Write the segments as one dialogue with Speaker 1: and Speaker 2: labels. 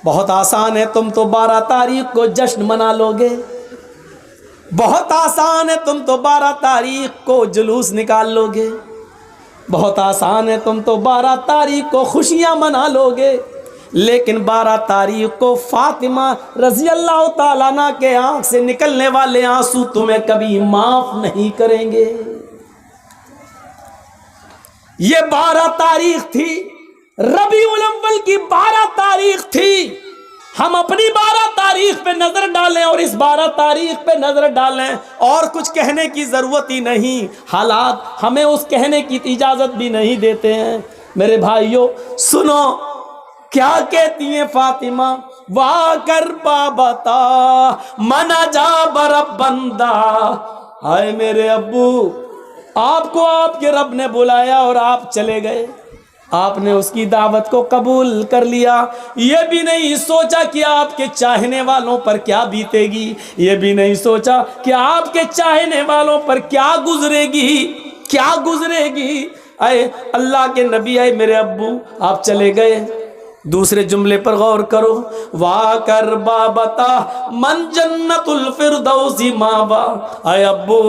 Speaker 1: بہت آسان ہے، تم تو 12 تاریخ کو جشن منا لو گے، بہت آسان ہے، تم تو 12 تاریخ کو جلوس نکال لو گے، بہت آسان ہے، تم تو 12 تاریخ کو خوشیاں منا لو گے، لیکن 12 تاریخ کو فاطمہ رضی اللہ تعالیٰ عنہ کے آنکھ سے نکلنے والے آنسو تمہیں کبھی معاف نہیں کریں گے۔ یہ 12 تاریخ تھی، ربیع الاول کی 12 تاریخ تھی۔ ہم اپنی 12 تاریخ پہ نظر ڈالیں اور اس 12 تاریخ پہ نظر ڈالیں، اور کچھ کہنے کی ضرورت ہی نہیں، حالات ہمیں اس کہنے کی اجازت بھی نہیں دیتے ہیں۔ میرے بھائیوں سنو کیا کہتی ہیں فاطمہ، وا کر بابتا منا جا برب بندہ، ہائے میرے ابو، آپ کو آپ کے رب نے بلایا اور آپ چلے گئے، آپ نے اس کی دعوت کو قبول کر لیا، یہ بھی نہیں سوچا کہ آپ کے چاہنے والوں پر کیا بیتے گی، یہ بھی نہیں سوچا کہ آپ کے چاہنے والوں پر کیا گزرے گی، کیا گزرے گی۔ اے اللہ کے نبی، اے میرے ابو، آپ چلے گئے۔ دوسرے جملے پر غور کرو، وا کر بابتا من جنت الفردوس ماوا، اے ابو،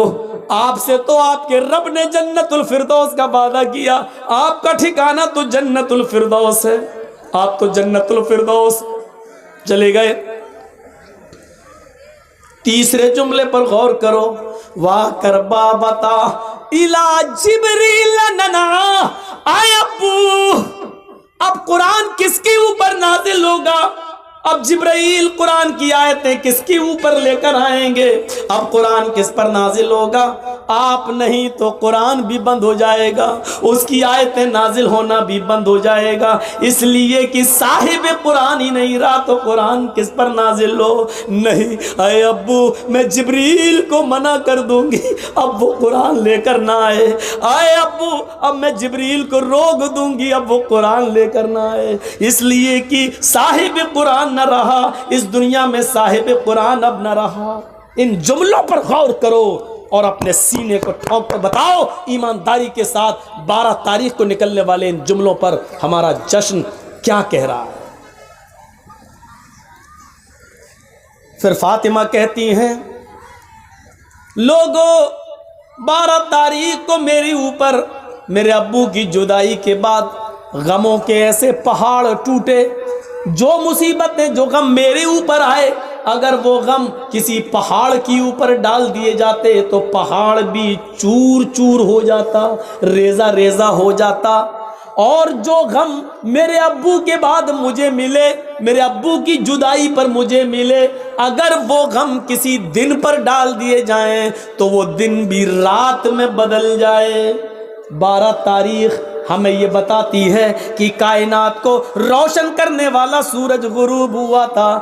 Speaker 1: آپ سے تو آپ کے رب نے جنت الفردوس کا وعدہ کیا، آپ کا ٹھکانہ تو جنت الفردوس ہے، آپ تو جنت الفردوس چلے گئے۔ تیسرے جملے پر غور کرو، وا کر بابتا الا جبریل ننا، اے ابو، اب قرآن کس کے اوپر نازل ہوگا؟ اب جبرائیل قرآن کی آیتیں کس کے اوپر لے کر آئیں گے؟ اب قرآن کس پر نازل ہوگا؟ آپ نہیں تو قرآن بھی بند ہو جائے گا، اس کی آیتیں نازل ہونا بھی بند ہو جائے گا، اس لیے کہ صاحب قرآن ہی نہیں رہا تو قرآن کس پر نازل ہو؟ نہیں، اے ابو، میں جبریل کو منع کر دوں گی اب وہ قرآن لے کر نہ آئے، اے ابو، اب میں جبریل کو روک دوں گی اب وہ قرآن لے کر نہ آئے، اس لیے کہ صاحب قرآن نہ رہا اس دنیا میں، صاحب قرآن اب نہ رہا۔ ان جملوں پر غور کرو اور اپنے سینے کو ٹھونک کر بتاؤ ایمانداری کے ساتھ 12 تاریخ کو نکلنے والے ان جملوں پر ہمارا جشن کیا کہہ رہا ہے۔ پھر فاطمہ کہتی ہیں، لوگوں 12 تاریخ کو میرے اوپر میرے ابو کی جدائی کے بعد غموں کے ایسے پہاڑ ٹوٹے، جو مصیبتیں جو غم میرے اوپر آئے، اگر وہ غم کسی پہاڑ کی اوپر ڈال دیے جاتے تو پہاڑ بھی چور چور ہو جاتا، ریزہ ریزہ ہو جاتا، اور جو غم میرے ابو کے بعد مجھے ملے، میرے ابو کی جدائی پر مجھے ملے، اگر وہ غم کسی دن پر ڈال دیے جائیں تو وہ دن بھی رات میں بدل جائے۔ 12 تاریخ ہمیں یہ بتاتی ہے کہ کائنات کو روشن کرنے والا سورج غروب ہوا تھا،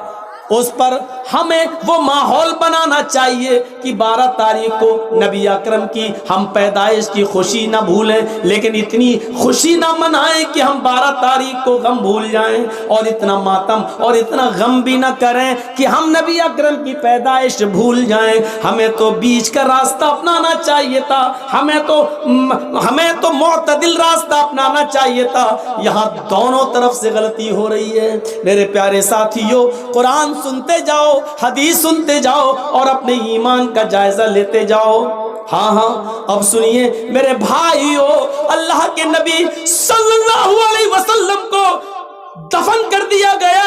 Speaker 1: اس پر ہمیں وہ ماحول بنانا چاہیے کہ 12 تاریخ کو نبی اکرم کی ہم پیدائش کی خوشی نہ بھولیں، لیکن اتنی خوشی نہ منائیں کہ ہم 12 تاریخ کو غم بھول جائیں، اور اتنا ماتم اور اتنا غم بھی نہ کریں کہ ہم نبی اکرم کی پیدائش بھول جائیں۔ ہمیں تو بیچ کا راستہ اپنانا چاہیے تھا، ہمیں تو معتدل راستہ اپنانا چاہیے تھا، یہاں دونوں طرف سے غلطی ہو رہی ہے۔ میرے پیارے ساتھیوں، قرآن سنتے جاؤ، حدیث سنتے جاؤ اور اپنے ایمان کا جائزہ لیتے جاؤ۔ ہاں اب سنیے میرے بھائیو، اللہ کے نبی صلی اللہ علیہ وسلم کو دفن کر دیا گیا،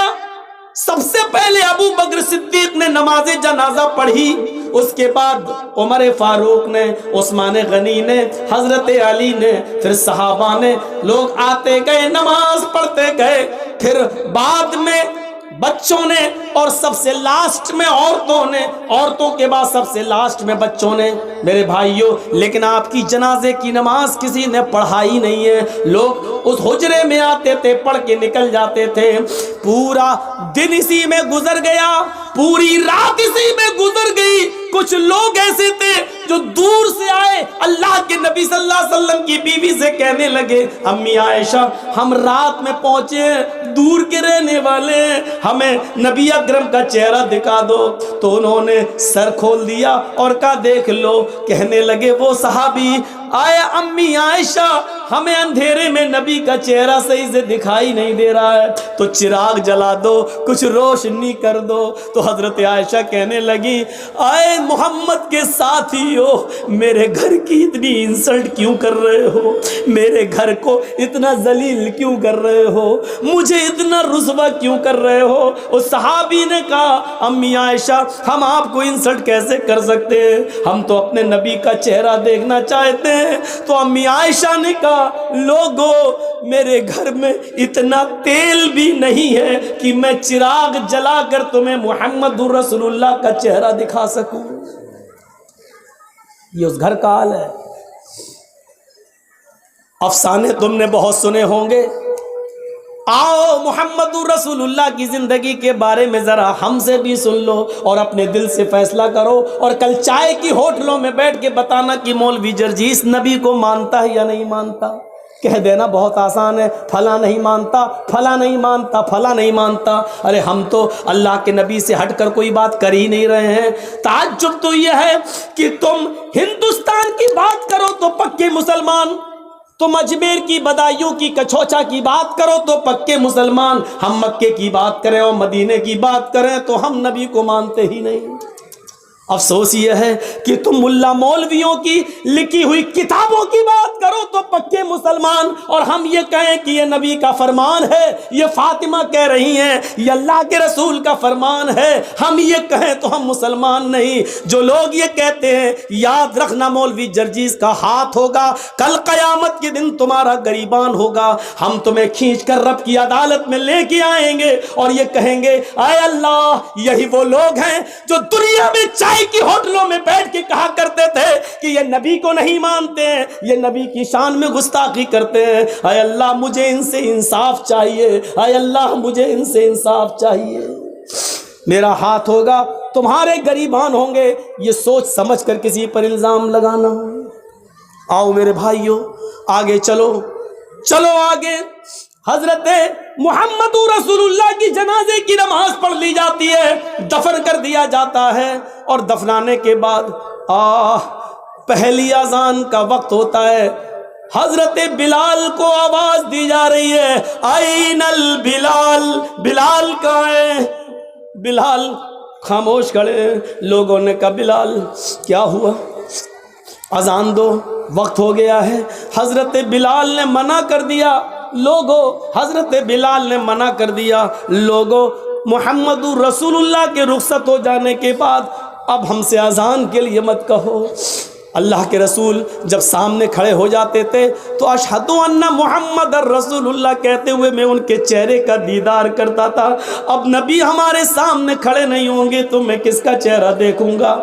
Speaker 1: سب سے پہلے ابو بکر صدیق نے نماز جنازہ پڑھی، اس کے بعد عمر فاروق نے، عثمان غنی نے، حضرت علی نے، پھر صحابہ نے، لوگ آتے گئے نماز پڑھتے گئے، پھر بعد میں بچوں نے، اور سب سے لاسٹ میں عورتوں نے، عورتوں کے بعد سب سے لاسٹ میں بچوں نے۔ میرے بھائیوں، لیکن آپ کی جنازے کی نماز کسی نے پڑھائی نہیں ہے، لوگ اس حجرے میں آتے تھے، پڑھ کے نکل جاتے تھے، پورا دن اسی میں گزر گیا، پوری رات اسی میں گزر گئی۔ کچھ لوگ ایسے تھے جو دور سے آئے، اللہ کے نبی صلی اللہ علیہ وسلم کی بیوی سے کہنے لگے، امی عائشہ، ہم رات میں پہنچے، دور کے رہنے والے ہیں، ہمیں نبی اکرم کا چہرہ دکھا دو۔ تو انہوں نے سر کھول دیا اور کہا دیکھ لو۔ کہنے لگے وہ صحابی، آیا امی عائشہ، ہمیں اندھیرے میں نبی کا چہرہ صحیح سے دکھائی نہیں دے رہا ہے، تو چراغ جلا دو، کچھ روشنی کر دو۔ تو حضرت عائشہ کہنے لگی اے محمد کے ساتھیو، میرے گھر کی اتنی انسلٹ کیوں کر رہے ہو؟ میرے گھر کو اتنا ذلیل کیوں کر رہے ہو؟ مجھے اتنا رسوا کیوں کر رہے ہو؟ اس صحابی نے کہا امی عائشہ ہم آپ کو انسلٹ کیسے کر سکتے ہیں، ہم تو اپنے نبی کا چہرہ دیکھنا چاہتے ہیں۔ تو امی عائشہ نے کہا لوگو میرے گھر میں اتنا تیل بھی نہیں ہے کہ میں چراغ جلا کر تمہیں محمد رسول اللہ کا چہرہ دکھا سکوں۔ یہ اس گھر کا حال ہے۔ افسانے تم نے بہت سنے ہوں گے، آؤ محمد رسول اللہ کی زندگی کے بارے میں ذرا ہم سے بھی سن لو اور اپنے دل سے فیصلہ کرو، اور کل چائے کی ہوٹلوں میں بیٹھ کے بتانا کہ مولوی جرجیس نبی کو مانتا ہے یا نہیں مانتا۔ کہہ دینا بہت آسان ہے، فلاں نہیں مانتا، فلاں نہیں مانتا، فلاں نہیں مانتا۔ ارے ہم تو اللہ کے نبی سے ہٹ کر کوئی بات کر ہی نہیں رہے ہیں۔ تعجب تو یہ ہے کہ تم ہندوستان کی بات کرو تو پکے مسلمان، تم اجمیر کی بدایوں کی کچھوچا کی بات کرو تو پکے مسلمان، ہم مکے کی بات کریں اور مدینے کی بات کریں تو ہم نبی کو مانتے ہی نہیں۔ افسوس یہ ہے کہ تم ملا مولویوں کی لکھی ہوئی کتابوں کی بات کرو تو پکے مسلمان، اور ہم یہ کہیں کہ یہ نبی کا فرمان ہے، یہ فاطمہ کہہ رہی ہیں یہ اللہ کے رسول کا فرمان ہے، ہم یہ کہیں تو ہم مسلمان نہیں۔ جو لوگ یہ کہتے ہیں یاد رکھنا مولوی جرجیس کا ہاتھ ہوگا، کل قیامت کے دن تمہارا گریبان ہوگا، ہم تمہیں کھینچ کر رب کی عدالت میں لے کے آئیں گے اور یہ کہیں گے اے اللہ یہی وہ لوگ ہیں جو دنیا میں چائے کی ہوٹلوں میں بیٹھ کے کہا کرتے تھے کہ یہ نبی کو نہیں مانتے ہیں، یہ نبی کی شان میں گستاخی کرتے ہیں، اے اللہ مجھے ان سے انصاف چاہیے، اے اللہ مجھے ان سے انصاف چاہیے۔ میرا ہاتھ ہوگا تمہارے گریبان ہوں گے، یہ سوچ سمجھ کر کسی پر الزام لگانا۔ آؤ میرے بھائیو آگے چلو، چلو آگے۔ حضرت محمد رسول اللہ کی جنازے کی نماز پڑھ لی جاتی ہے، دفن کر دیا جاتا ہے، اور دفنانے کے بعد پہلی اذان کا وقت ہوتا ہے۔ حضرت بلال کو آواز دی جا رہی ہے آئین البلال، بلال کہاں ہے؟ بلال خاموش کھڑے۔ لوگوں نے کہا بلال کیا ہوا؟ اذان دو، وقت ہو گیا ہے۔ حضرت بلال نے منع کر دیا، لوگوں حضرت بلال نے منع کر دیا، لوگوں محمد رسول اللہ کے رخصت ہو جانے کے بعد اب ہم سے اذان کے لیے مت کہو۔ اللہ کے رسول جب سامنے کھڑے ہو جاتے تھے تو اشہد ان محمد رسول اللہ کہتے ہوئے میں ان کے چہرے کا دیدار کرتا تھا۔ اب نبی ہمارے سامنے کھڑے نہیں ہوں گے تو میں کس کا چہرہ دیکھوں گا؟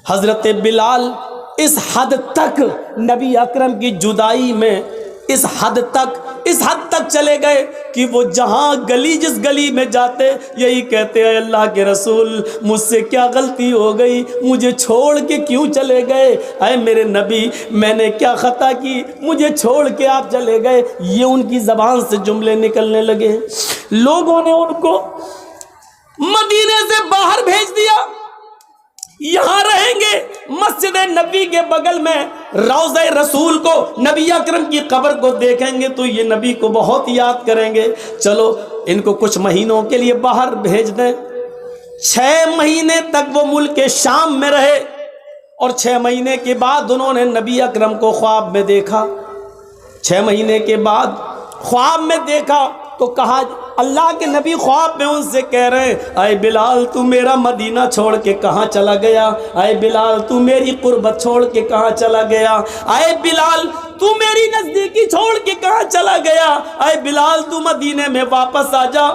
Speaker 1: حضرت بلال اس حد تک نبی اکرم کی جدائی میں اس حد تک چلے گئے کہ وہ جہاں گلی جس گلی میں جاتے یہی کہتے ہیں اللہ کے رسول مجھ سے کیا غلطی ہو گئی، مجھے چھوڑ کے کیوں چلے گئے؟ اے میرے نبی میں نے کیا خطا کی، مجھے چھوڑ کے آپ چلے گئے؟ یہ ان کی زبان سے جملے نکلنے لگے۔ لوگوں نے ان کو مدینے سے باہر بھیج دیا، یہاں رہیں گے مسجد نبی کے بغل میں روضہ رسول کو، نبی اکرم کی قبر کو دیکھیں گے تو یہ نبی کو بہت یاد کریں گے۔ چلو ان کو کچھ مہینوں کے لیے باہر بھیج دیں۔ 6 مہینے تک وہ ملک شام میں رہے، اور 6 مہینے کے بعد انہوں نے نبی اکرم کو خواب میں دیکھا۔ 6 مہینے کے بعد خواب میں دیکھا تو کہا، اللہ کے نبی خواب میں ان سے کہہ رہے ہیں اے بلال تو میرا مدینہ چھوڑ کے کہاں چلا گیا؟ اے بلال تو میری قربت چھوڑ کے کہاں چلا گیا؟ اے بلال تو میری نزدیکی چھوڑ کے کہاں چلا گیا؟ اے بلال تو مدینے میں واپس آ جا۔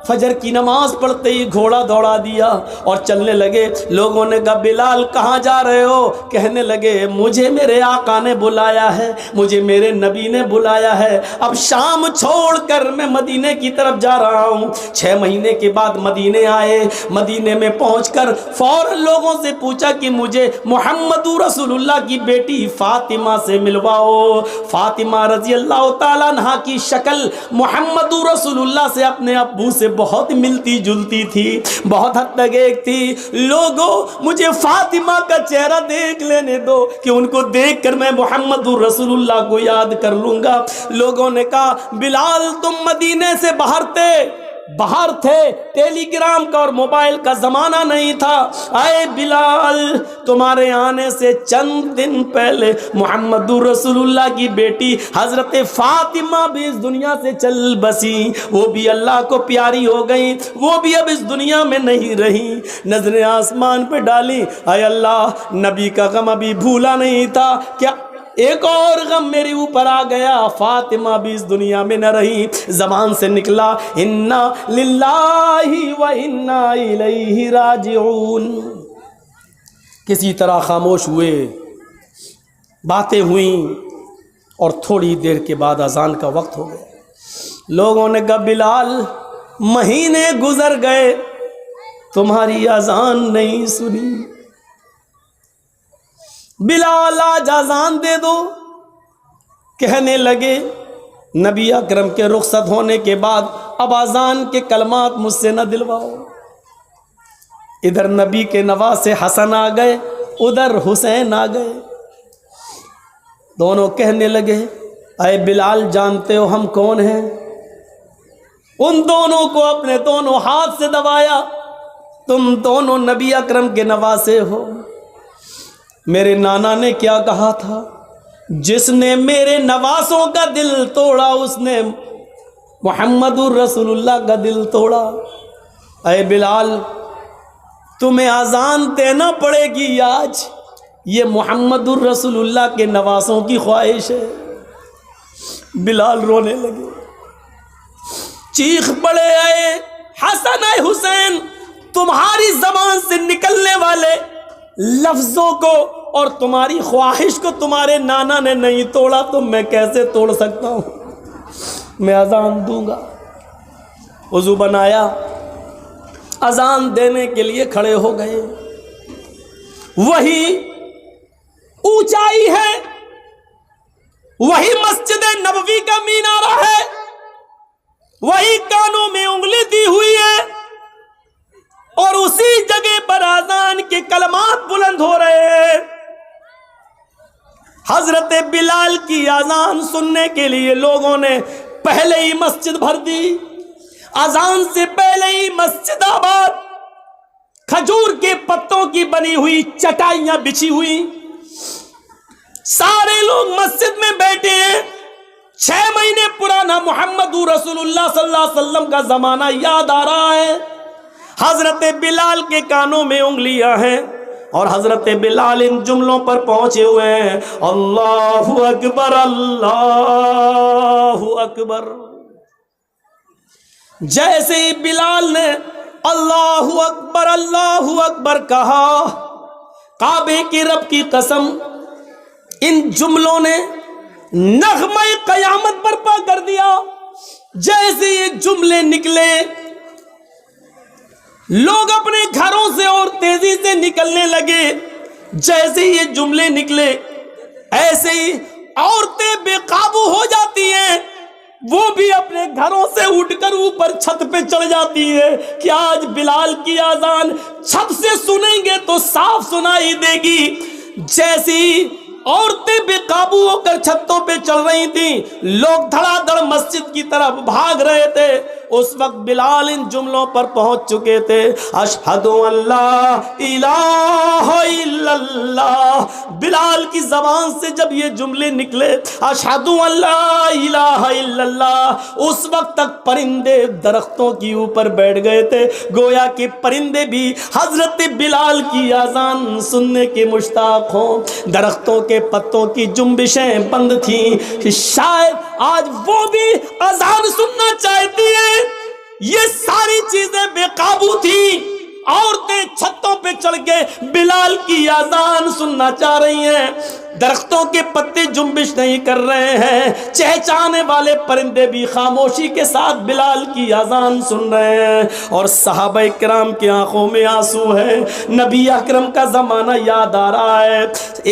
Speaker 1: فجر کی نماز پڑھتے ہی گھوڑا دوڑا دیا اور چلنے لگے۔ لوگوں نے کہا بلال کہاں جا رہے ہو؟ کہنے لگے مجھے میرے آقا نے بلایا ہے، مجھے میرے نبی نے بلایا ہے، اب شام چھوڑ کر میں مدینے کی طرف جا رہا ہوں۔ 6 مہینے کے بعد مدینے آئے، مدینے میں پہنچ کر فوراً لوگوں سے پوچھا کہ مجھے محمد رسول اللہ کی بیٹی فاطمہ سے ملواؤ۔ فاطمہ رضی اللہ تعالیٰ عنہا کی شکل محمد رسول اللہ سے اپنے ابو سے بہت ملتی جلتی تھی، بہت حد تک ایک تھی۔ لوگوں مجھے فاطمہ کا چہرہ دیکھ لینے دو کہ ان کو دیکھ کر میں محمد رسول اللہ کو یاد کر لوں گا۔ لوگوں نے کہا بلال تم مدینے سے باہر تھے، ٹیلی گرام کا اور موبائل کا زمانہ نہیں تھا۔ اے بلال تمہارے آنے سے چند دن پہلے محمد رسول اللہ کی بیٹی حضرت فاطمہ بھی اس دنیا سے چل بسی، وہ بھی اللہ کو پیاری ہو گئی، وہ بھی اب اس دنیا میں نہیں رہی۔ نظریں آسمان پہ ڈالی، اے اللہ نبی کا غم ابھی بھولا نہیں تھا، کیا ایک اور غم میرے اوپر آ گیا، فاطمہ بھی اس دنیا میں نہ رہی۔ زبان سے نکلا انا للہ و انا الیہ راجعون۔ کسی طرح خاموش ہوئے، باتیں ہوئیں، اور تھوڑی دیر کے بعد اذان کا وقت ہو گیا۔ لوگوں نے کہا بلال مہینے گزر گئے تمہاری اذان نہیں سنی، بلال آج اذان دے دو۔ کہنے لگے نبی اکرم کے رخصت ہونے کے بعد اب اذان کے کلمات مجھ سے نہ دلواؤ۔ ادھر نبی کے نواسے حسن آ گئے، ادھر حسین آ گئے۔ دونوں کہنے لگے اے بلال جانتے ہو ہم کون ہیں؟ ان دونوں کو اپنے دونوں ہاتھ سے دبایا، تم دونوں نبی اکرم کے نواسے ہو۔ میرے نانا نے کیا کہا تھا؟ جس نے میرے نواسوں کا دل توڑا اس نے محمد الرسول اللہ کا دل توڑا۔ اے بلال تمہیں اذان دینا پڑے گی آج، یہ محمد الرسول اللہ کے نواسوں کی خواہش ہے۔ بلال رونے لگے، چیخ پڑے اے حسن اے حسین، تمہاری زبان سے نکلنے والے لفظوں کو اور تمہاری خواہش کو تمہارے نانا نے نہیں توڑا تو میں کیسے توڑ سکتا ہوں؟ میں اذان دوں گا۔ وضو بنایا، اذان دینے کے لیے کھڑے ہو گئے۔ وہی اونچائی ہے، وہی مسجد نبوی کا مینارہ ہے، وہی کانوں میں انگلی دی ہوئی ہے، اور اسی جگہ پر اذان کے کلمات بلند ہو رہے ہیں۔ حضرت بلال کی اذان سننے کے لیے لوگوں نے پہلے ہی مسجد بھر دی۔ اذان سے پہلے ہی مسجد آباد، کھجور کے پتوں کی بنی ہوئی چٹائیاں بچھی ہوئی، سارے لوگ مسجد میں بیٹھے ہیں۔ 6 مہینے پرانا محمد رسول اللہ صلی اللہ علیہ وسلم کا زمانہ یاد آ رہا ہے۔ حضرت بلال کے کانوں میں انگلیاں ہیں، اور حضرت بلال ان جملوں پر پہنچے ہوئے ہیں، اللہ اکبر اللہ اکبر۔ جیسے ہی بلال نے اللہ اکبر کہا، کعبے کی رب کی قسم ان جملوں نے نغمہ قیامت برپا کر دیا۔ جیسے یہ جملے نکلے لوگ اپنے گھروں سے اور تیزی سے نکلنے لگے۔ جیسے یہ جملے نکلے ایسے ہی عورتیں بے قابو ہو جاتی ہیں، وہ بھی اپنے گھروں سے اٹھ کر اوپر چھت پہ چڑھ جاتی ہے کہ آج بلال کی اذان چھت سے سنیں گے تو صاف سنائی دے گی۔ جیسی عورتیں بے قابو ہو کر چھتوں پہ چڑھ رہی تھیں، لوگ دھڑا دھڑ مسجد کی طرف بھاگ رہے تھے، اس وقت بلال ان جملوں پر پہنچ چکے تھے، اشہد ان لا الہ الا اللہ۔ بلال کی زبان سے جب یہ جملے نکلے اشہد ان لا الہ الا اللہ، اس وقت تک پرندے درختوں کی اوپر بیٹھ گئے تھے، گویا کہ پرندے بھی حضرت بلال کی اذان سننے کے مشتاق ہوں۔ درختوں کے پتوں کی جنبشیں بند تھیں، شاید آج وہ بھی اذان سننا چاہتی ہیں۔ یہ ساری چیزیں بے قابو تھیں، عورتیں چھتوں پہ چڑھ کے بلال کی اذان سننا چاہ رہی ہیں۔ درختوں کے پتے جنبش نہیں کر رہے ہیں، چہچانے والے پرندے بھی خاموشی کے ساتھ بلال کی اذان سن رہے ہیں، اور صحابہ کرام کی آنکھوں میں آنسو ہے۔ نبی اکرم کا زمانہ یاد آ رہا ہے،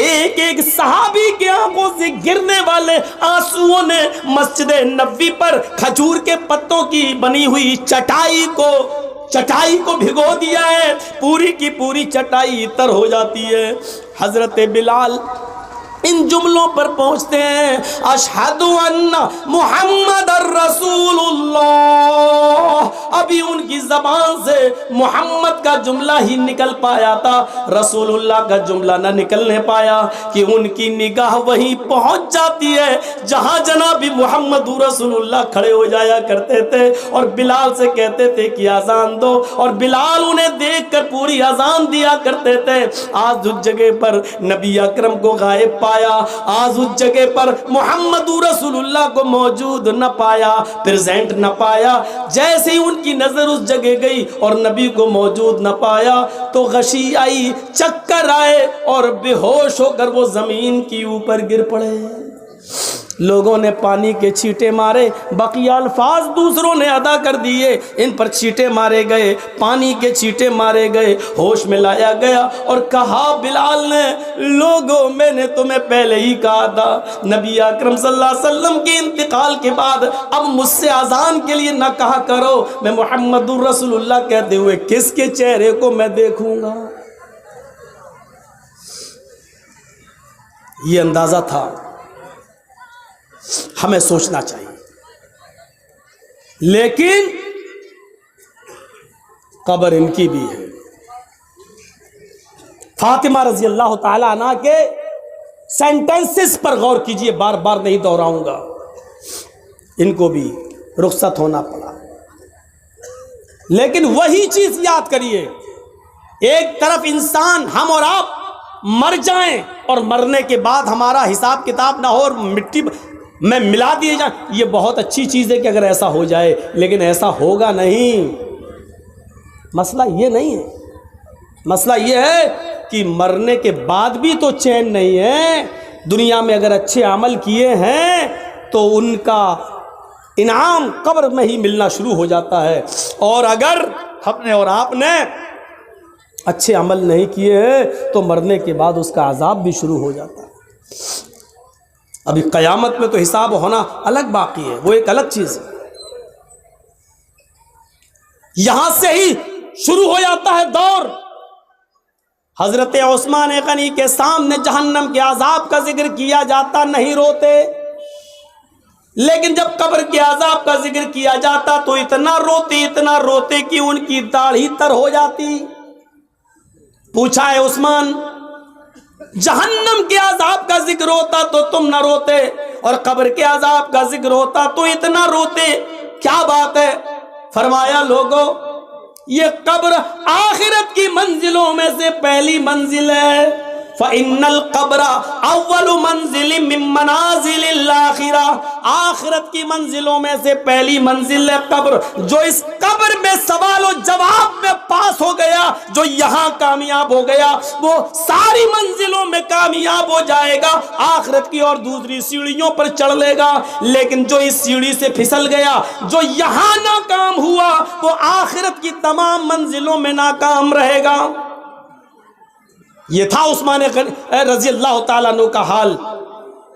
Speaker 1: ایک ایک صحابی کی آنکھوں سے گرنے والے آنسوؤں نے مسجد نبوی پر کھجور کے پتوں کی بنی ہوئی چٹائی کو بھگو دیا ہے، پوری کی پوری چٹائی تر ہو جاتی ہے۔ حضرت بلال ان جملوں پر پہنچتے ہیں، اشہد ان محمد الرسول اللہ، ابھی ان کی زبان سے محمد کا جملہ ہی نکل پایا تھا، رسول اللہ کا جملہ نہ نکلنے پایا کہ ان کی نگاہ وہیں پہنچ جاتی ہے جہاں جناب محمد رسول اللہ کھڑے ہو جایا کرتے تھے، اور بلال سے کہتے تھے کہ اذان دو، اور بلال انہیں دیکھ کر پوری اذان دیا کرتے تھے۔ آج اس جگہ پر نبی اکرم کو غائب پایا، آج اس جگہ پر محمد رسول اللہ کو موجود نہ پایا، پریزنٹ نہ پایا۔ جیسے ہی ان کی نظر اس جگہ گئی اور نبی کو موجود نہ پایا تو غشی آئی، چکر آئے، اور بے ہوش ہو کر وہ زمین کی اوپر گر پڑے۔ لوگوں نے پانی کے چھینٹے مارے، بقیہ الفاظ دوسروں نے ادا کر دیے، ان پر چھینٹے مارے گئے، پانی کے چھینٹے مارے گئے، ہوش میں لایا گیا اور کہا بلال نے، لوگوں میں نے تمہیں پہلے ہی کہا تھا، نبی اکرم صلی اللہ علیہ وسلم کے انتقال کے بعد اب مجھ سے اذان کے لیے نہ کہا کرو، میں محمد الرسول اللہ کہتے ہوئے کس کے چہرے کو میں دیکھوں گا۔ یہ اندازہ تھا، ہمیں سوچنا چاہیے۔ لیکن قبر ان کی بھی ہے۔ فاطمہ رضی اللہ تعالی عنہ کے سینٹنسز پر غور کیجئے، بار بار نہیں دہراؤں گا، ان کو بھی رخصت ہونا پڑا۔ لیکن وہی چیز یاد کریے، ایک طرف انسان ہم اور آپ مر جائیں اور مرنے کے بعد ہمارا حساب کتاب نہ ہو اور مٹی میں ملا دیے جائیں، یہ بہت اچھی چیز ہے کہ اگر ایسا ہو جائے، لیکن ایسا ہوگا نہیں۔ مسئلہ یہ نہیں ہے، مسئلہ یہ ہے کہ مرنے کے بعد بھی تو چین نہیں ہے۔ دنیا میں اگر اچھے عمل کیے ہیں تو ان کا انعام قبر میں ہی ملنا شروع ہو جاتا ہے، اور اگر ہم نے اور آپ نے اچھے عمل نہیں کیے ہیں تو مرنے کے بعد اس کا عذاب بھی شروع ہو جاتا ہے۔ ابھی قیامت میں تو حساب ہونا الگ باقی ہے، وہ ایک الگ چیز ہے۔ یہاں سے ہی شروع ہو جاتا ہے دور۔ حضرت عثمان غنی کے سامنے جہنم کے عذاب کا ذکر کیا جاتا نہیں روتے، لیکن جب قبر کے عذاب کا ذکر کیا جاتا تو اتنا روتے کہ ان کی داڑھی تر ہو جاتی۔ پوچھا ہے عثمان، جہنم کے عذاب کا ذکر ہوتا تو تم نہ روتے، اور قبر کے عذاب کا ذکر ہوتا تو اتنا روتے، کیا بات ہے؟ فرمایا، لوگو، یہ قبر آخرت کی منزلوں میں سے پہلی منزل ہے۔ فَإِنَّ الْقَبْرَ أَوَّلُ مَنزِلٍ مِّن مَنَازِلِ الْآخِرَةِ، آخرت کی منزلوں میں سے پہلی منزل ہے قبر۔ جو اس قبر میں سوال و جواب میں پاس ہو گیا، جو یہاں کامیاب ہو گیا، وہ ساری منزلوں میں کامیاب ہو جائے گا، آخرت کی اور دوسری سیڑھیوں پر چڑھ لے گا۔ لیکن جو اس سیڑھی سے پھسل گیا، جو یہاں ناکام ہوا، وہ آخرت کی تمام منزلوں میں ناکام رہے گا۔ یہ تھا عثمان رضی اللہ تعالیٰ عنہ کا حال،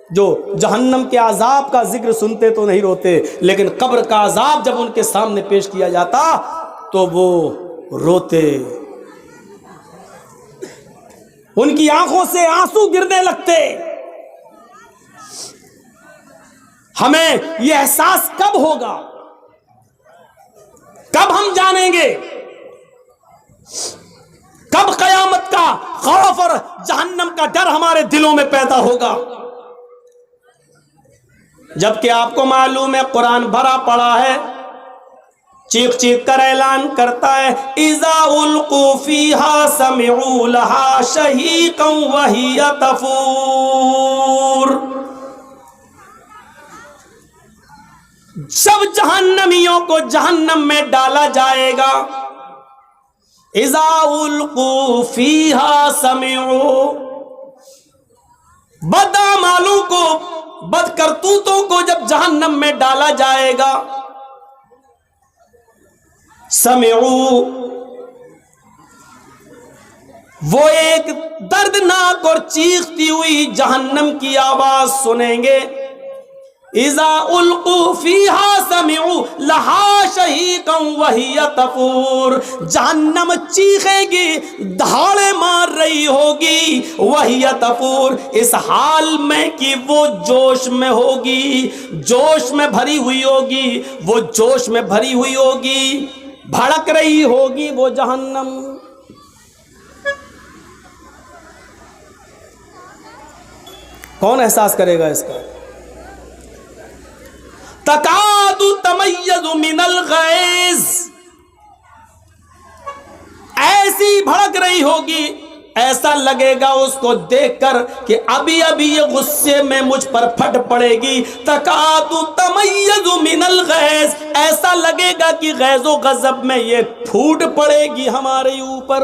Speaker 1: جو جہنم کے عذاب کا ذکر سنتے تو نہیں روتے، لیکن قبر کا عذاب جب ان کے سامنے پیش کیا جاتا تو وہ روتے، ان کی آنکھوں سے آنسو گرنے لگتے۔ ہمیں یہ احساس کب ہوگا، کب ہم جانیں گے، کب قیامت کا خوف اور جہنم کا ڈر ہمارے دلوں میں پیدا ہوگا؟ جبکہ آپ کو معلوم ہے قرآن بھرا پڑا ہے، چیخ چیخ کر اعلان کرتا ہے، اذا القوا فیہا سمعوا لہا شہیقا وہی تفور۔ جب جہنمیوں کو جہنم میں ڈالا جائے گا، اذا القوا فیہا سمعوا، بدعمالوں کو، بد کرتوتوں کو جب جہنم میں ڈالا جائے گا، سمعوا، وہ ایک دردناک اور چیختی ہوئی جہنم کی آواز سنیں گے، اذا القوا فیہا سمعوا لہا شہیقا وہی تفور، جہنم چیخے گی، دھاڑے مار رہی ہوگی، وہی تفور، اس حال میں کہ وہ جوش میں ہوگی، جوش میں بھری ہوئی ہوگی، وہ جوش میں بھری ہوئی ہوگی، بھڑک رہی ہوگی وہ جہنم۔ کون احساس کرے گا اس کا؟ تکاد تمیز من الغیظ، ایسی بھڑک رہی ہوگی، ایسا لگے گا اس کو دیکھ کر کہ ابھی ابھی یہ غصے میں مجھ پر پھٹ پڑے گی۔ تکاد تمیز من الغیظ، ایسا لگے گا کہ غیظ و غضب میں یہ پھوٹ پڑے گی ہمارے اوپر۔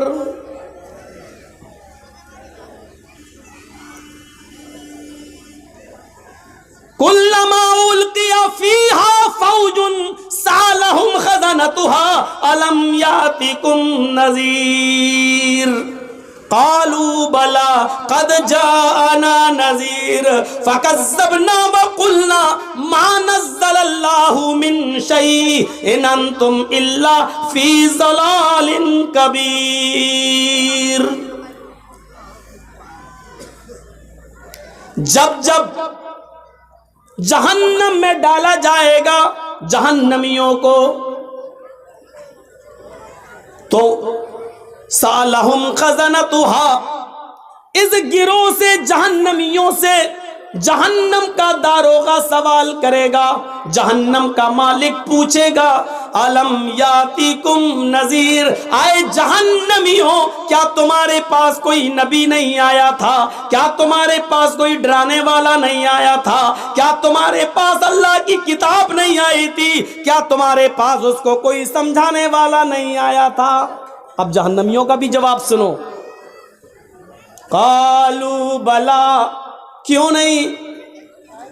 Speaker 1: کلما القی فیہا فوج سالہم خزنتها الم یاتکم نذیر قالوا بلى قد جاءنا نذیر فکذبنا وقلنا ما نزل اللہ من شیء ان انتم الا فی ضلال کبیر۔ جب جب جہنم میں ڈالا جائے گا جہنمیوں کو، تو سالہم خزنتها، اس گروہ سے جہنمیوں سے جہنم کا داروغہ سوال کرے گا، جہنم کا مالک پوچھے گا الم یاتیکم نذیر، آئے جہنمیوں کیا تمہارے پاس کوئی نبی نہیں آیا تھا؟ کیا تمہارے پاس کوئی ڈرانے والا نہیں آیا تھا؟ کیا تمہارے پاس اللہ کی کتاب نہیں آئی تھی؟ کیا تمہارے پاس اس کو کوئی سمجھانے والا نہیں آیا تھا؟ اب جہنمیوں کا بھی جواب سنو، قالوا بلا، کیوں نہیں،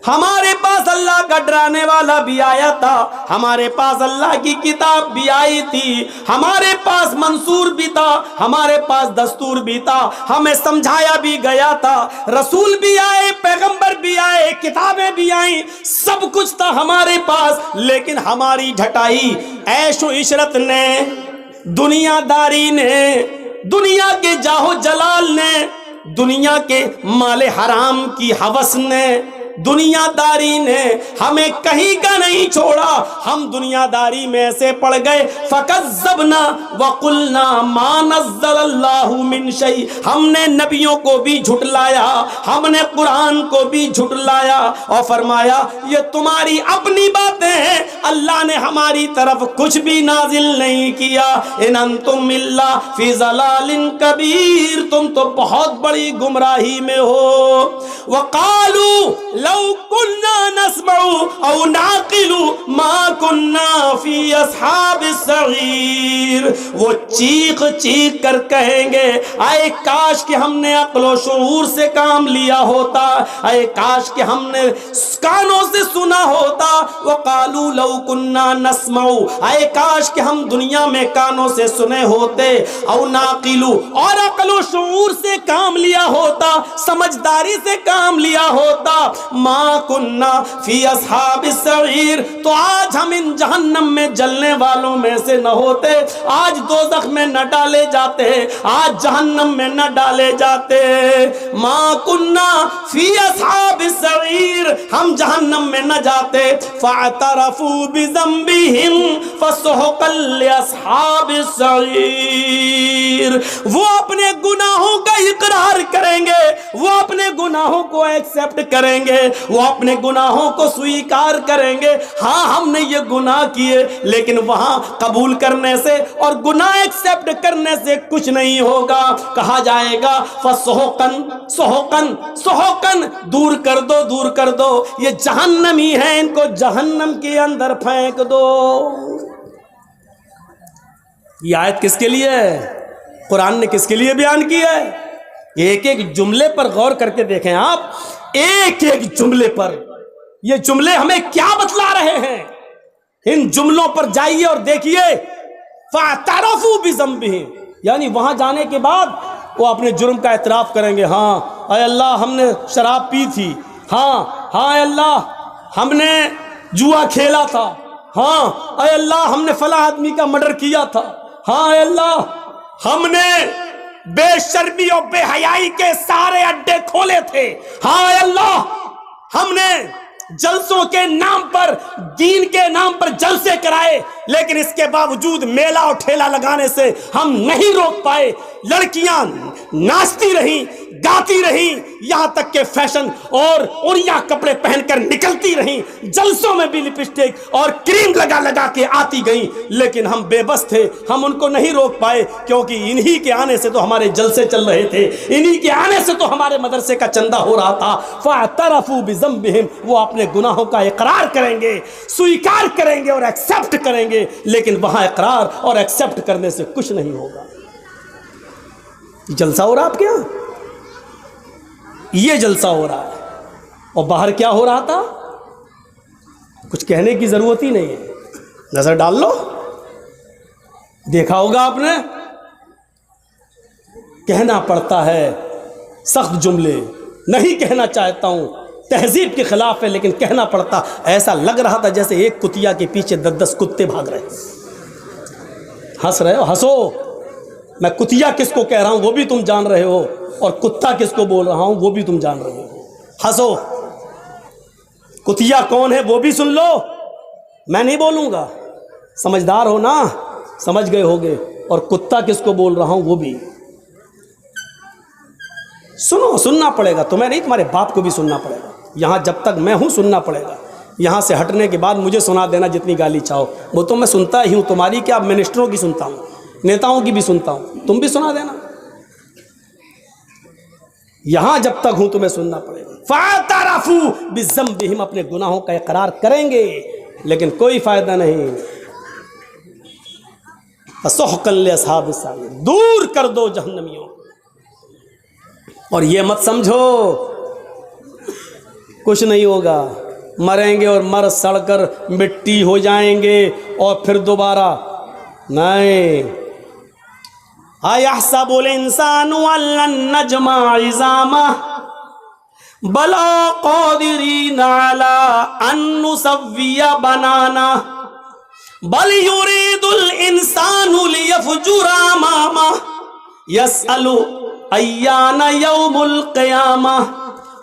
Speaker 1: ہمارے پاس اللہ کا ڈرانے والا بھی آیا تھا، ہمارے پاس اللہ کی کتاب بھی آئی تھی، ہمارے پاس منصور بھی تھا، ہمارے پاس دستور بھی تھا، ہمیں سمجھایا بھی گیا تھا، رسول بھی آئے، پیغمبر بھی آئے، کتابیں بھی آئیں، سب کچھ تھا ہمارے پاس، لیکن ہماری ڈھٹائی عیش و عشرت نے، دنیا داری نے، دنیا کے جاہ و جلال نے، دنیا کے مال حرام کی ہوس نے، دنیا داری نے ہمیں کہیں کا نہیں چھوڑا، ہم دنیا داری میں ایسے پڑ گئے، فکذبنا وقلنا ما نزل اللہ من شیء، ہم نے نبیوں کو بھی جھٹلایا، ہم نے قرآن کو بھی جھٹلایا، اور فرمایا یہ تمہاری اپنی باتیں ہیں، اللہ نے ہماری طرف کچھ بھی نازل نہیں کیا، ان انتم الا فی ضلال کبیر، تم تو بہت بڑی گمراہی میں ہو۔ وقالوا لو كنا نسمع او نعقل ما كنا في اصحاب السعیر، وہ چیخ چیخ کر کہیں گے اے کاش کہ ہم نے عقل و شعور سے کام لیا ہوتا، اے کاش کہ ہم نے کانوں سے سنا ہوتا۔ وقالوا لو كنا نسمع، اے کاش کہ ہم دنیا میں کانوں سے سنے ہوتے، او نعقل، اور عقل و شعور سے کام لیا ہوتا، سمجھداری سے کام لیا ہوتا، ما کننا فی اصحاب السعیر، تو آج ہم ان جہنم میں جلنے والوں میں سے نہ ہوتے، آج دوزخ میں نہ ڈالے جاتے، آج جہنم میں نہ ڈالے جاتے۔ ما کننا فی اصحاب السعیر، ہم جہنم میں نہ جاتے۔ فاعترفوا بذنبہم فسحقا لاصحاب السعیر، وہ اپنے گناہوں کا اقرار کریں گے، وہ اپنے گناہوں کو ایکسپٹ کریں گے، وہ اپنے گناہوں کو سویکار کریں گے، ہاں ہم نے یہ گناہ کیے، لیکن وہاں قبول کرنے سے اور گناہ ایکسپٹ کرنے سے کچھ نہیں ہوگا۔ کہا جائے گا فسحقن سحقن سحقن، دور کر دو دور کر دو، یہ جہنمی ہیں، ان کو جہنم کے اندر پھینک دو۔ یہ آیت کس کے لیے ہے؟ قرآن نے کس کے لیے بیان کی ہے؟ ایک ایک جملے پر غور کر کے دیکھیں آپ، ایک ایک جملے پر. یہ جملے ہمیں کیا بتلا رہے ہیں؟ ان جملوں پر جائیے اور دیکھیے. فَاعْتَرَفُوا بِذَنبِهِمْ، یعنی وہاں جانے کے بعد وہ اپنے جرم کا اعتراف کریں گے. ہاں اے اللہ ہم نے شراب پی تھی، ہاں اے اللہ ہم نے جوا کھیلا تھا، ہاں اے اللہ ہم نے فلاں آدمی کا مرڈر کیا تھا، ہاں اے اللہ ہم نے بے شرمی اور بے حیائی کے سارے اڈے کھولے تھے، ہاں اے اللہ ہم نے جلسوں کے نام پر، دین کے نام پر جلسے کرائے، لیکن اس کے باوجود میلہ اور ٹھیلا لگانے سے ہم نہیں روک پائے. لڑکیاں ناچتی رہیں، گاتی رہیں، یہاں تک کہ فیشن اور اڑیا کپڑے پہن کر نکلتی رہیں، جلسوں میں بھی لپسٹک اور کریم لگا لگا کے آتی گئیں، لیکن ہم بے بس تھے، ہم ان کو نہیں روک پائے، کیونکہ انہی کے آنے سے تو ہمارے جلسے چل رہے تھے، انہی کے آنے سے تو ہمارے مدرسے کا چندہ ہو رہا تھا. فَاعْتَرَفُوا بِذَنبِهِمْ، وہ اپنے گناہوں کا اقرار کریں گے، سویکار کریں گے اور ایکسپٹ کریں گے، لیکن وہاں اقرار اور ایکسپٹ کرنے سے کچھ نہیں ہوگا. جلسہ ہو رہا آپ کے یہاں، یہ جلسہ ہو رہا ہے، اور باہر کیا ہو رہا تھا کچھ کہنے کی ضرورت ہی نہیں ہے. نظر ڈال لو، دیکھا ہوگا آپ نے. کہنا پڑتا ہے سخت جملے، نہیں کہنا چاہتا ہوں، تہذیب کے خلاف ہے، لیکن کہنا پڑتا. ایسا لگ رہا تھا جیسے ایک کتیا کے پیچھے 10 کتے بھاگ رہے. ہنس رہے ہو، ہنسو. میں کتیا کس کو کہہ رہا ہوں وہ بھی تم جان رہے ہو، اور کتا کس کو بول رہا ہوں وہ بھی تم جان رہے ہو. ہنسو. کتیا کون ہے وہ بھی سن لو، میں نہیں بولوں گا، سمجھدار ہو نا، سمجھ گئے ہوگے. اور کتا کس کو بول رہا ہوں وہ بھی سنو. سننا پڑے گا، تمہیں نہیں، تمہارے باپ کو بھی سننا پڑے گا. یہاں جب تک میں ہوں سننا پڑے گا. یہاں سے ہٹنے کے بعد مجھے سنا دینا جتنی گالی چاہو، وہ تو میں سنتا ہی ہوں. تمہاری کیا، منسٹروں کی سنتا ہوں، نیتاؤں کی بھی سنتا ہوں، تم بھی سنا دینا. یہاں جب تک ہوں تمہیں سننا پڑے گا. فَاعْتَرَفُوا بِذَنبِهِمْ، اپنے گناہوں کا اقرار کریں گے، لیکن کوئی فائدہ نہیں. فَسُحْقًا لِّأَصْحَابِ السَّعِيرِ، دور کر دو جہنمیوں. اور یہ مت سمجھو کچھ نہیں ہوگا، مریں گے اور مر سڑ کر مٹی ہو جائیں گے اور پھر دوبارہ نہیں. أَيَحْسَبُ الْإِنسَانُ أَن لَّن نَّجْمَعَ عِظَامَهُ بَلَىٰ قَادِرِينَ عَلَىٰ أَن نُّسَوِّيَ بَنَانَهُ بَلْ يُرِيدُ الْإِنسَانُ لِيَفْجُرَ أَمَامَهُ يَسْأَلُ أَيَّانَ يَوْمُ الْقِيَامَةِ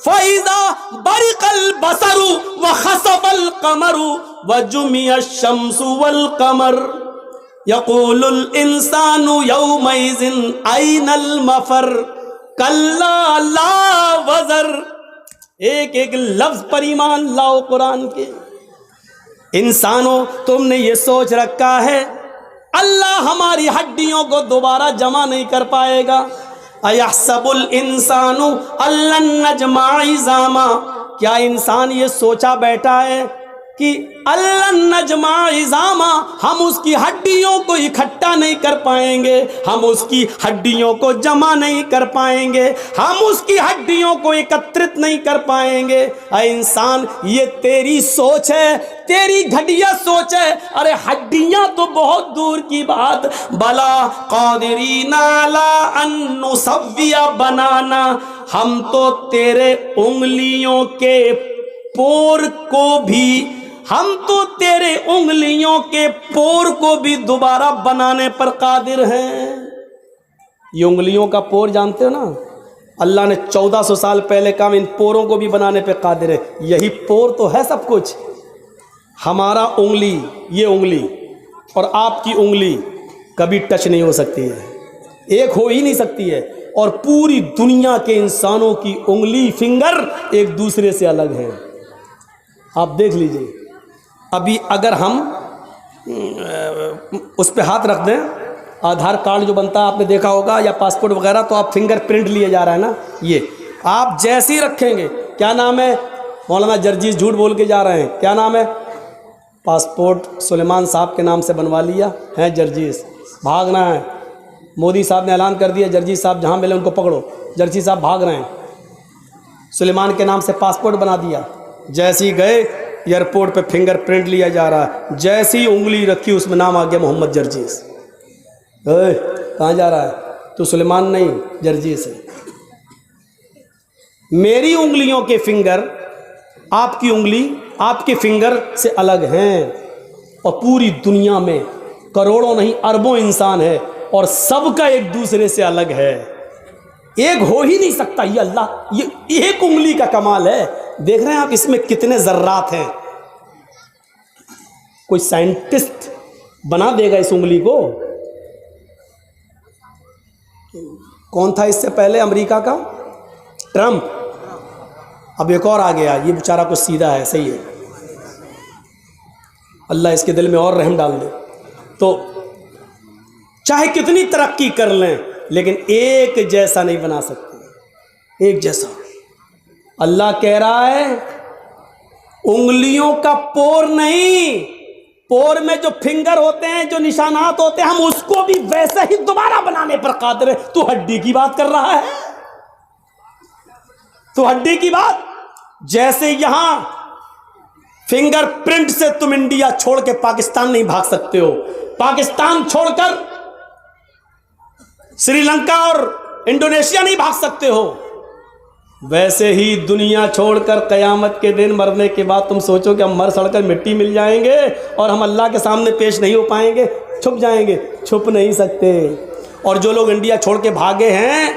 Speaker 1: فَإِذَا بَرِقَ الْبَصَرُ وَخَسَفَ الْقَمَرُ وَجُمِعَ الشَّمْسُ وَالْقَمَرُ يَقُولُ الْإِنسَانُ يَوْمَئِذٍ أَيْنَ الْمَفَرُّ كَلَّا لَا وَزَرَ. ایک ایک لفظ پر ایمان لاؤ قرآن کے. انسانوں تم نے یہ سوچ رکھا ہے اللہ ہماری ہڈیوں کو دوبارہ جمع نہیں کر پائے گا. اَيَحْسَبُ الْإِنسَانُ أَن لَّن نَّجْمَعَ عِظَامَهُ، کیا انسان یہ سوچا بیٹھا ہے کہ لَن نَّجْمَعَ عِظَامَهُ، ہم اس کی ہڈیوں کو اکٹھا نہیں کر پائیں گے، ہم اس کی ہڈیوں کو جمع نہیں کر پائیں گے، ہم اس کی ہڈیوں کو اکترت نہیں کر پائیں گے. اے انسان یہ تیری سوچ ہے، تیری گھٹیا سوچ ہے. ارے ہڈیاں تو بہت دور کی بات. بلا قادرین علی ان نسوی بنانا، ہم تو تیرے انگلیوں کے پور کو بھی، ہم تو تیرے انگلیوں کے پور کو بھی دوبارہ بنانے پر قادر ہیں. یہ انگلیوں کا پور جانتے ہو نا، اللہ نے 1400 سال پہلے کہا ان پوروں کو بھی بنانے پہ قادر ہے. یہی پور تو ہے سب کچھ. ہمارا انگلی، یہ انگلی اور آپ کی انگلی کبھی ٹچ نہیں ہو سکتی ہے، ایک ہو ہی نہیں سکتی ہے. اور پوری دنیا کے انسانوں کی انگلی، فنگر ایک دوسرے سے الگ ہیں. آپ دیکھ لیجئے. ابھی اگر ہم اس پہ ہاتھ رکھ دیں، آدھار کارڈ جو بنتا ہے آپ نے دیکھا ہوگا، یا پاسپورٹ وغیرہ، تو آپ فنگر پرنٹ لیے جا رہا ہے نا، یہ آپ جیسے ہی رکھیں گے، کیا نام ہے مولانا جرجیز جھوٹ بول کے جا رہے ہیں، کیا نام ہے، پاسپورٹ سلیمان صاحب کے نام سے بنوا لیا ہے جرجیز، بھاگنا ہے. مودی صاحب نے اعلان کر دیا جرجیز صاحب جہاں ملے ان کو پکڑو، جرجیز صاحب بھاگ رہے ہیں. سلیمان کے نام سے پاسپورٹ بنا دیا. جیسے ہی گئے ایئرپورٹ پہ فنگر پرنٹ لیا جا رہا ہے, جیسی ہی انگلی رکھی اس میں نام آ گیا محمد جرجیس. کہاں جا رہا ہے؟ تو سلیمان نہیں, جرجیس ہے. میری انگلیوں کے فنگر آپ کی انگلی آپ کے فنگر سے الگ ہیں, اور پوری دنیا میں کروڑوں نہیں اربوں انسان ہے, اور سب کا ایک دوسرے سے الگ ہے, ایک ہو ہی نہیں سکتا. یہ اللہ, یہ ایک انگلی کا کمال ہے. دیکھ رہے ہیں آپ اس میں کتنے ذرات ہیں. کوئی سائنٹسٹ بنا دے گا اس انگلی کو. کون تھا اس سے پہلے امریکہ کا؟ ٹرمپ. اب ایک اور آ گیا, یہ بیچارہ کچھ سیدھا ہے, صحیح ہے, اللہ اس کے دل میں اور رحم ڈال دے. تو چاہے کتنی ترقی کر لیں لیکن ایک جیسا نہیں بنا سکتے, ایک جیسا. اللہ کہہ رہا ہے انگلیوں کا پور نہیں, پور میں جو فنگر ہوتے ہیں, جو نشانات ہوتے ہیں, ہم اس کو بھی ویسے ہی دوبارہ بنانے پر قادر ہے. تو ہڈی کی بات کر رہا ہے, تو ہڈی کی بات. جیسے یہاں فنگر پرنٹ سے تم انڈیا چھوڑ کے پاکستان نہیں بھاگ سکتے ہو, پاکستان چھوڑ کر سری لنکا اور انڈونیشیا نہیں بھاگ سکتے ہو, ویسے ہی دنیا چھوڑ کر قیامت کے دن مرنے کے بعد تم سوچو کہ ہم مر سڑ کر مٹی مل جائیں گے اور ہم اللہ کے سامنے پیش نہیں ہو پائیں گے, چھپ جائیں گے, چھپ نہیں سکتے. اور جو لوگ انڈیا چھوڑ کے بھاگے ہیں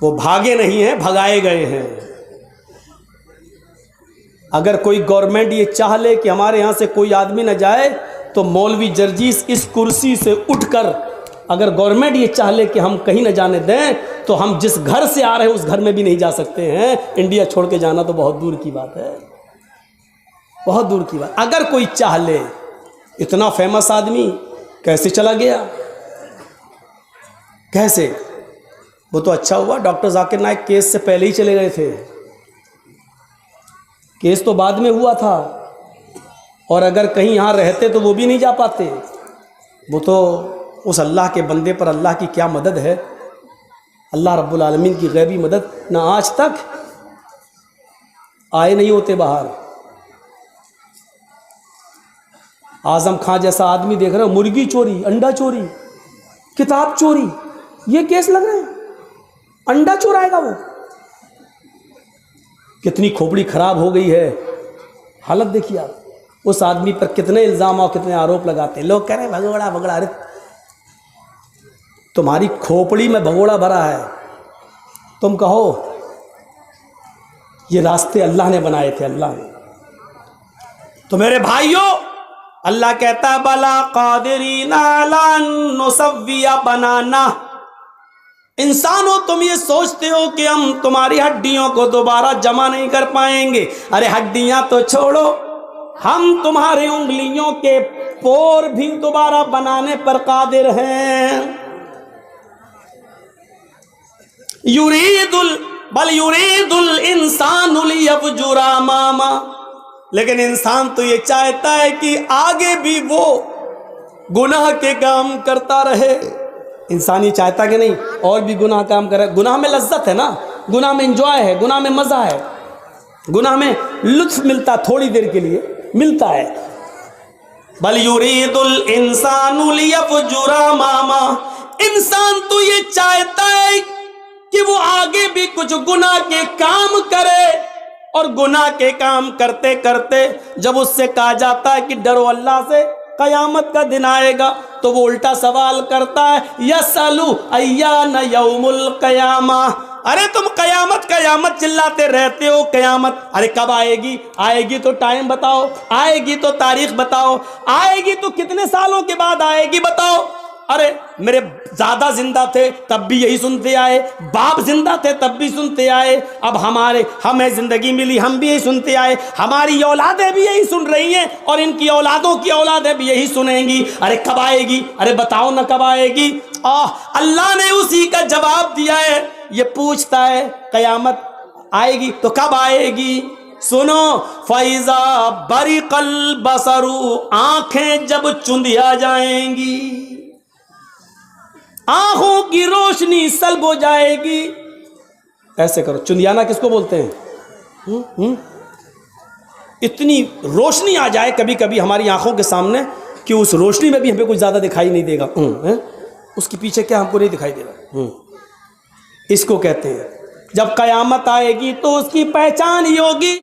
Speaker 1: وہ بھاگے نہیں ہیں, بھگائے گئے ہیں. اگر کوئی گورنمنٹ یہ چاہ لے کہ ہمارے یہاں سے کوئی آدمی نہ جائے تو مولوی جرجیس اس کرسی سے اٹھ کر, اگر گورنمنٹ یہ چاہ لے کہ ہم کہیں نہ جانے دیں تو ہم جس گھر سے آ رہے ہیں اس گھر میں بھی نہیں جا سکتے ہیں. انڈیا چھوڑ کے جانا تو بہت دور کی بات ہے, بہت دور کی بات. اگر کوئی چاہ لے, اتنا فیمس آدمی کیسے چلا گیا, کیسے؟ وہ تو اچھا ہوا ڈاکٹر ذاکر نائک کیس سے پہلے ہی چلے گئے تھے, کیس تو بعد میں ہوا تھا, اور اگر کہیں یہاں رہتے تو وہ بھی نہیں جا پاتے. وہ تو اس اللہ کے بندے پر اللہ کی کیا مدد ہے, اللہ رب العالمین کی غیبی مدد. نہ آج تک آئے نہیں ہوتے باہر. اعظم خان جیسا آدمی دیکھ رہے ہو, مرغی چوری, انڈا چوری, کتاب چوری, یہ کیس لگ رہے ہیں, انڈا چورائے گا وہ. کتنی کھوپڑی خراب ہو گئی ہے, حالت دیکھیے آپ. اس آدمی پر کتنے الزام اور کتنے آروپ لگاتے ہیں. لوگ کہہ رہے ہیں بھگوڑا بھگوڑا. ارے تمہاری کھوپڑی میں بھگوڑا بھرا ہے, تم کہو یہ راستے اللہ نے بنائے تھے, اللہ نے. تو میرے بھائیوں, اللہ کہتا ہے بلا قادرین علی ان نسوی بنانا. انسانوں تم یہ سوچتے ہو کہ ہم تمہاری ہڈیوں کو دوبارہ جمع نہیں کر پائیں گے. ارے ہڈیاں تو چھوڑو, ہم تمہاری انگلیوں کے پور بھی دوبارہ بنانے پر قادر ہیں. بل یرید الانسان لیفجر اماما. لیکن انسان تو یہ چاہتا ہے کہ آگے بھی وہ گناہ کے کام کرتا رہے. انسان یہ چاہتا کہ نہیں اور بھی گناہ کام کرے. گناہ میں لذت ہے نا, گناہ میں انجوائے ہے, گناہ میں مزہ ہے, گناہ میں لطف ملتا, تھوڑی دیر کے لیے ملتا ہے. بل یرید الانسان لیفجر اماما. انسان تو یہ چاہتا ہے کہ وہ آگے بھی کچھ گناہ کے کام کرے, اور گناہ کے کام کرتے کرتے جب اس سے کہا جاتا ہے کہ ڈرو اللہ سے, قیامت کا دن آئے گا, تو وہ الٹا سوال کرتا ہے یسألو ایان یوم القیامہ. ارے تم قیامت قیامت چلاتے رہتے ہو, قیامت ارے کب آئے گی, آئے گی تو ٹائم بتاؤ, آئے گی تو تاریخ بتاؤ, آئے گی تو کتنے سالوں کے بعد آئے گی بتاؤ. ارے میرے دادا زندہ تھے تب بھی یہی سنتے آئے, باپ زندہ تھے تب بھی سنتے آئے, اب ہمیں زندگی ملی ہم بھی یہی سنتے آئے, ہماری اولادیں بھی یہی سن رہی ہیں, اور ان کی اولادوں کی اولادیں بھی یہی سنیں گی. ارے کب آئے گی, ارے بتاؤ نہ کب آئے گی. اللہ نے اسی کا جواب دیا ہے. یہ پوچھتا ہے قیامت آئے گی تو کب آئے گی. سنو, فَإِذَا بَرِقَ الْبَصَرُ. آنکھیں جب چندیا جائیں گی, آنکھوں کی روشنی سلب ہو جائے گی, ایسے کرو. چندیانہ کس کو بولتے ہیں؟ اتنی روشنی آ جائے کبھی کبھی ہماری آنکھوں کے سامنے کہ اس روشنی میں بھی ہمیں کچھ زیادہ دکھائی نہیں دے گا. اس کے پیچھے کیا ہم کو نہیں دکھائی دے گا. اس کو کہتے ہیں جب قیامت آئے گی تو اس کی پہچان ہی ہوگی